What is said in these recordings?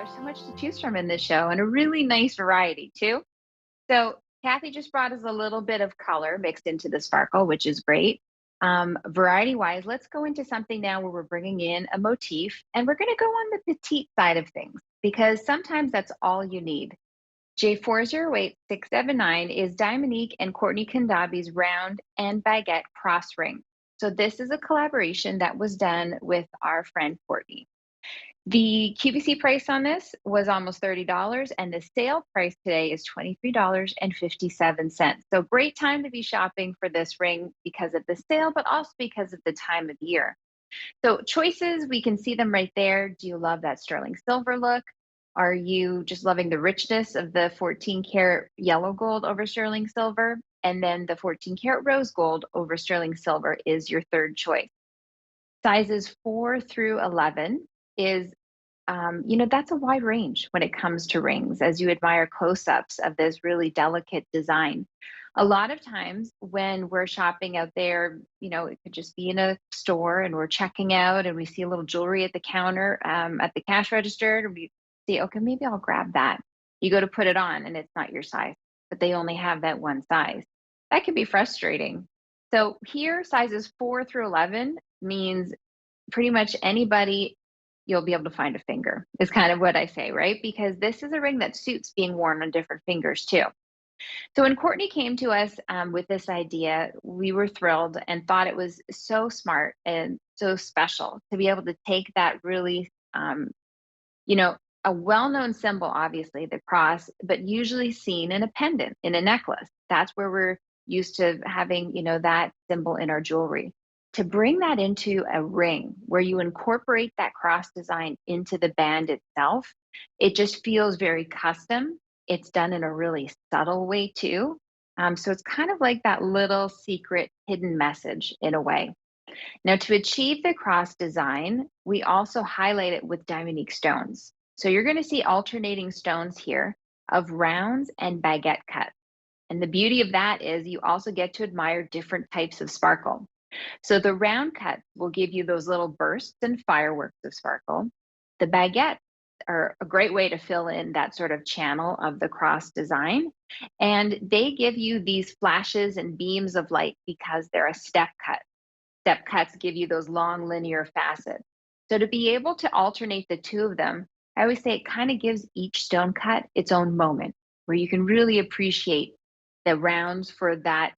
There's so much to choose from in this show and a really nice variety too. So Kathy just brought us a little bit of color mixed into the sparkle, which is great. Variety wise, let's go into something now where we're bringing in a motif and we're going to go on the petite side of things because sometimes that's all you need. J408679 is Diamonique and Courtney Khondabi's round and baguette cross ring. So this is a collaboration that was done with our friend Courtney. The QVC price on this was almost $30, and the sale price today is $23.57. So great time to be shopping for this ring because of the sale, but also because of the time of year. So choices, we can see them right there. Do you love that sterling silver look? Are you just loving the richness of the 14 karat yellow gold over sterling silver? And then the 14 karat rose gold over sterling silver is your third choice. Sizes 4 through 11 is, that's a wide range when it comes to rings as you admire close-ups of this really delicate design. A lot of times when we're shopping out there, it could just be in a store and we're checking out and we see a little jewelry at the counter, at the cash register, and we see, okay, maybe I'll grab that. You go to put it on and it's not your size, but they only have that one size. That can be frustrating. So here, sizes 4 through 11 means pretty much anybody you'll be able to find a finger is kind of what I say, right? Because this is a ring that suits being worn on different fingers too. So when Courtney came to us with this idea, we were thrilled and thought it was so smart and so special to be able to take that really, a well-known symbol, obviously the cross, but usually seen in a pendant, in a necklace. That's where we're used to having, that symbol in our jewelry. To bring that into a ring where you incorporate that cross design into the band itself, it just feels very custom. It's done in a really subtle way too. So it's kind of like that little secret hidden message in a way. Now, to achieve the cross design, we also highlight it with Diamonique stones. So you're going to see alternating stones here of rounds and baguette cuts. And the beauty of that is you also get to admire different types of sparkle. So the round cuts will give you those little bursts and fireworks of sparkle. The baguettes are a great way to fill in that sort of channel of the cross design. And they give you these flashes and beams of light because they're a step cut. Step cuts give you those long linear facets. So to be able to alternate the two of them, I always say it kind of gives each stone cut its own moment where you can really appreciate the rounds for that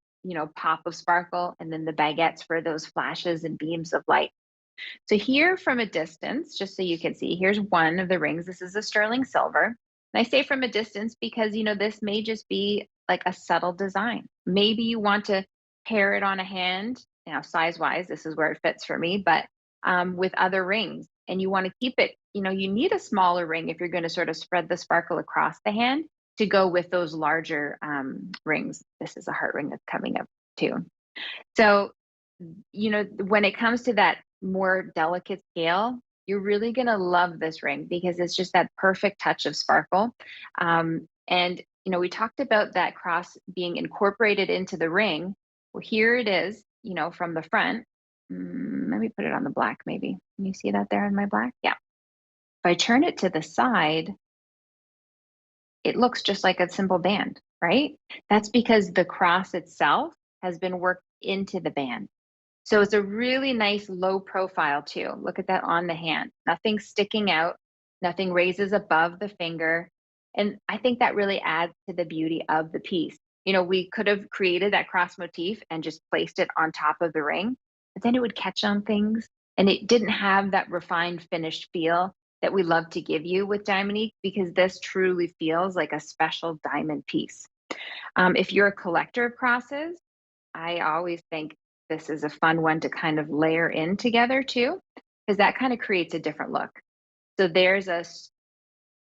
pop of sparkle, and then the baguettes for those flashes and beams of light. So here from a distance, just so you can see, here's one of the rings. This is a sterling silver. And I say from a distance because, this may just be like a subtle design. Maybe you want to pair it on a hand, size-wise, this is where it fits for me, but with other rings. And you want to keep it, you need a smaller ring if you're going to sort of spread the sparkle across the hand to go with those larger rings. This is a heart ring that's coming up too. So, when it comes to that more delicate scale, you're really going to love this ring because it's just that perfect touch of sparkle. And, we talked about that cross being incorporated into the ring. Well, here it is, from the front. Let me put it on the black maybe. Can you see that there in my black? Yeah. If I turn it to the side, it looks just like a simple band, right? That's because the cross itself has been worked into the band. So it's a really nice low profile too. Look at that on the hand. Nothing sticking out, nothing raises above the finger. And I think that really adds to the beauty of the piece. We could have created that cross motif and just placed it on top of the ring, but then it would catch on things and it didn't have that refined finished feel that we love to give you with Diamonique, because this truly feels like a special diamond piece. If you're a collector of crosses, I always think this is a fun one to kind of layer in together too, because that kind of creates a different look. So there's a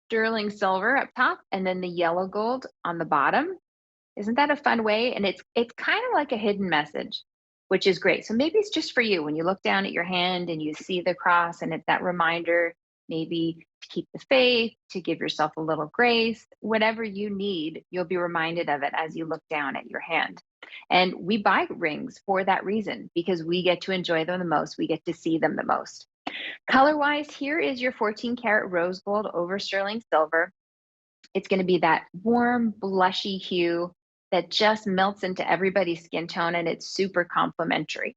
sterling silver up top and then the yellow gold on the bottom. Isn't that a fun way? And it's kind of like a hidden message, which is great. So maybe it's just for you when you look down at your hand and you see the cross and it's that reminder, maybe to keep the faith, to give yourself a little grace, whatever you need, you'll be reminded of it as you look down at your hand. And we buy rings for that reason, because we get to enjoy them the most. We get to see them the most. Color-wise, here is your 14 karat rose gold over sterling silver. It's going to be that warm, blushy hue that just melts into everybody's skin tone, and it's super complementary.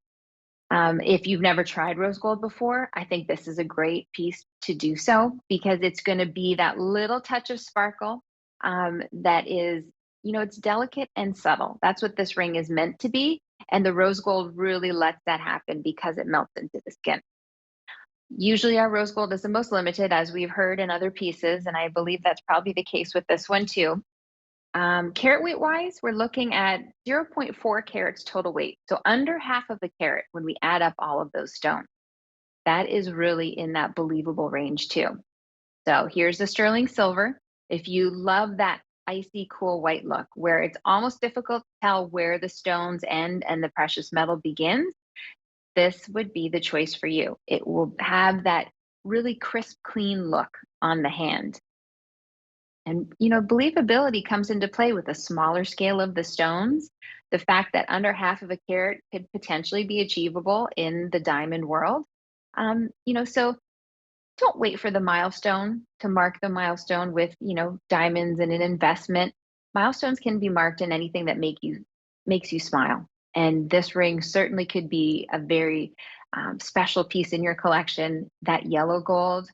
If you've never tried rose gold before, I think this is a great piece to do so because it's going to be that little touch of sparkle that is, it's delicate and subtle. That's what this ring is meant to be. And the rose gold really lets that happen because it melts into the skin. Usually, our rose gold is the most limited, as we've heard in other pieces, and I believe that's probably the case with this one too. Carat weight wise, we're looking at 0.4 carats total weight. So under half of a carat when we add up all of those stones. That is really in that believable range too. So here's the sterling silver. If you love that icy cool white look where it's almost difficult to tell where the stones end and the precious metal begins, this would be the choice for you. It will have that really crisp, clean look on the hand. And believability comes into play with a smaller scale of the stones. The fact that under half of a carat could potentially be achievable in the diamond world. So don't wait for the milestone to mark the milestone with, diamonds and an investment. Milestones can be marked in anything that makes you smile. And this ring certainly could be a very special piece in your collection. That yellow gold.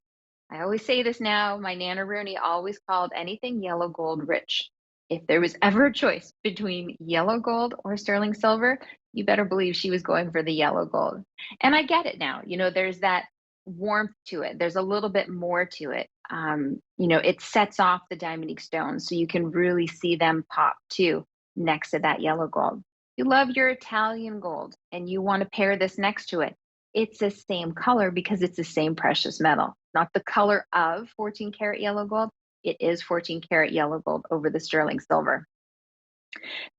I always say this now, my Nana Rooney always called anything yellow gold rich. If there was ever a choice between yellow gold or sterling silver, you better believe she was going for the yellow gold. And I get it now. There's that warmth to it. There's a little bit more to it. It sets off the Diamonique stones so you can really see them pop too next to that yellow gold. You love your Italian gold and you want to pair this next to it. It's the same color because it's the same precious metal, not the color of 14 karat yellow gold. It is 14 karat yellow gold over the sterling silver.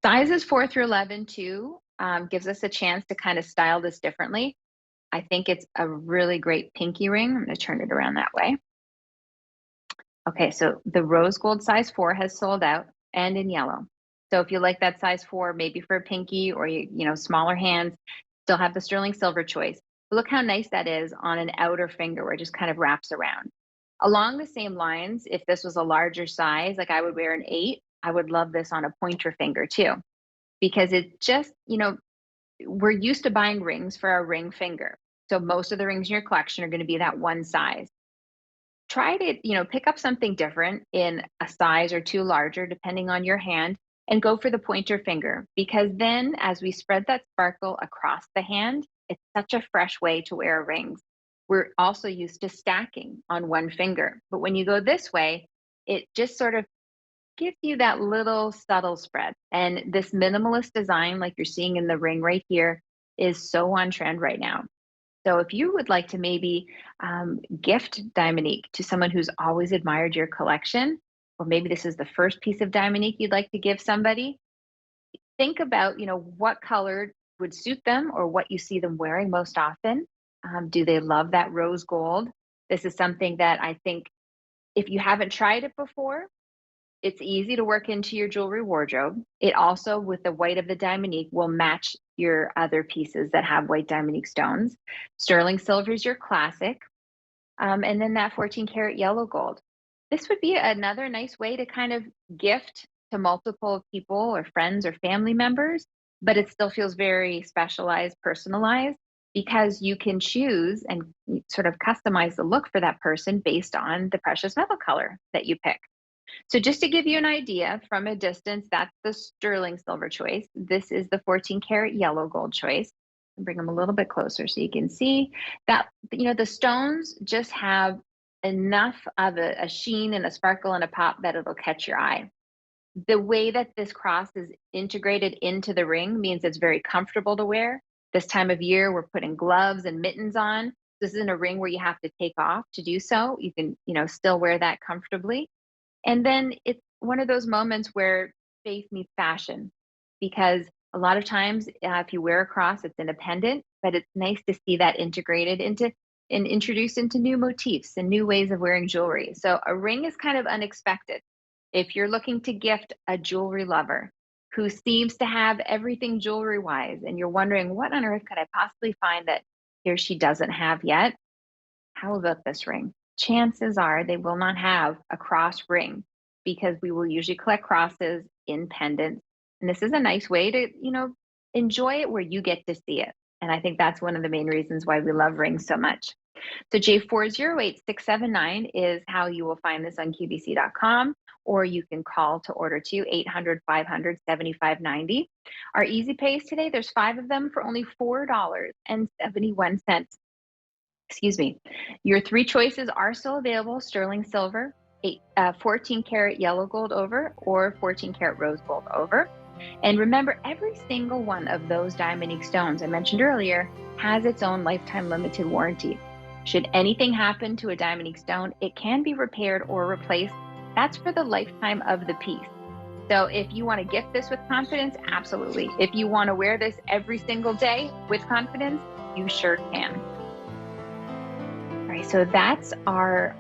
Sizes 4 through 11 too gives us a chance to kind of style this differently. I think it's a really great pinky ring. I'm going to turn it around that way. Okay, so the rose gold size 4 has sold out and in yellow. So if you like that size 4, maybe for a pinky or smaller hands, still have the sterling silver choice. But look how nice that is on an outer finger where it just kind of wraps around. Along the same lines, if this was a larger size, like I would wear an 8, I would love this on a pointer finger too. Because it just, we're used to buying rings for our ring finger. So most of the rings in your collection are going to be that one size. Try to, pick up something different in a size or 2 larger, depending on your hand, and go for the pointer finger. Because then as we spread that sparkle across the hand, it's such a fresh way to wear rings. We're also used to stacking on one finger. But when you go this way, it just sort of gives you that little subtle spread. And this minimalist design, like you're seeing in the ring right here, is so on trend right now. So if you would like to maybe gift Diamonique to someone who's always admired your collection, or maybe this is the first piece of Diamonique you'd like to give somebody, think about, what color would suit them or what you see them wearing most often. Do they love that rose gold? This is something that I think if you haven't tried it before, it's easy to work into your jewelry wardrobe. It also, with the white of the Diamonique, will match your other pieces that have white Diamonique stones. Sterling silver is your classic. And then that 14 karat yellow gold. This would be another nice way to kind of gift to multiple people or friends or family members, but it still feels very specialized, personalized, because you can choose and sort of customize the look for that person based on the precious metal color that you pick. So just to give you an idea from a distance, that's the sterling silver choice. This is the 14 karat yellow gold choice. I'll bring them a little bit closer so you can see that, the stones just have enough of a sheen and a sparkle and a pop that it'll catch your eye. The way that this cross is integrated into the ring means it's very comfortable to wear. This time of year, we're putting gloves and mittens on. This isn't a ring where you have to take off to do so. You can, still wear that comfortably. And then it's one of those moments where faith meets fashion, because a lot of times if you wear a cross, it's independent, but it's nice to see that integrated into and introduced into new motifs and new ways of wearing jewelry. So a ring is kind of unexpected. If you're looking to gift a jewelry lover who seems to have everything jewelry wise, and you're wondering, what on earth could I possibly find that he or she doesn't have yet? How about this ring? Chances are they will not have a cross ring because we will usually collect crosses in pendants. And this is a nice way to, enjoy it where you get to see it. And I think that's one of the main reasons why we love rings so much. So J408679 is how you will find this on QVC.com, or you can call to order to 800-500-7590. Our easy pays today, there's 5 of them for only $4.71. Excuse me. Your 3 choices are still available: sterling silver, 14 karat yellow gold over, or 14 karat rose gold over. And remember, every single one of those Diamonique stones I mentioned earlier has its own lifetime limited warranty. Should anything happen to a Diamonique stone, it can be repaired or replaced. That's for the lifetime of the piece. So if you want to gift this with confidence, absolutely. If you want to wear this every single day with confidence, you sure can. All right, so that's our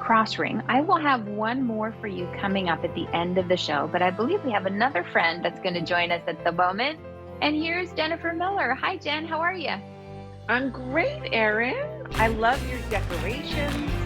cross ring. I will have one more for you coming up at the end of the show, but I believe we have another friend that's going to join us at the moment. And here's Jennifer Miller. Hi, Jen. How are you? I'm great, Erin. I love your decorations.